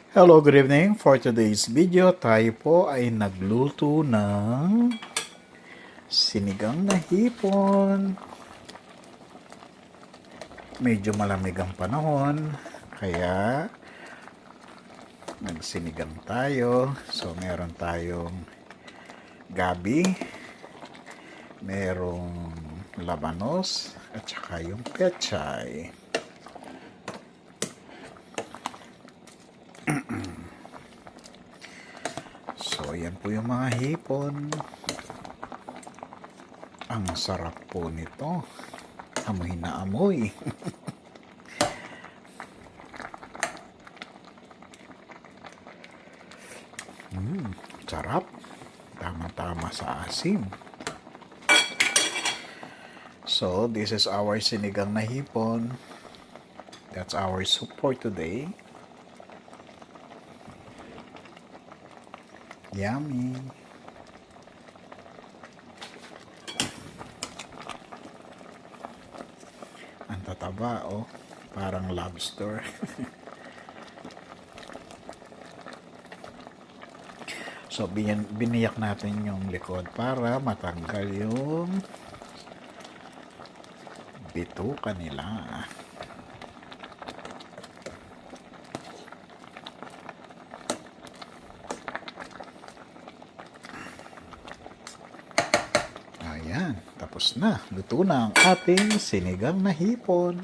Hello, good evening. For today's video, tayo po ay nagluto ng sinigang na hipon. Medyo malamig ang panahon, kaya nagsinigang tayo. So, meron tayong gabi, merong labanos, at saka yung pechay. So, yan po yung mga hipon. Ang sarap po nito. Amoy na amoy. Sarap. Tama-tama sa asim. So, this is our sinigang na hipon. That's our soup for today. Yummy. Ang tataba, oh. Parang lobster. So, biniyak natin yung likod para matanggal yung bituka nila. Ayan, tapos na. Luto na ang ating sinigang na hipon.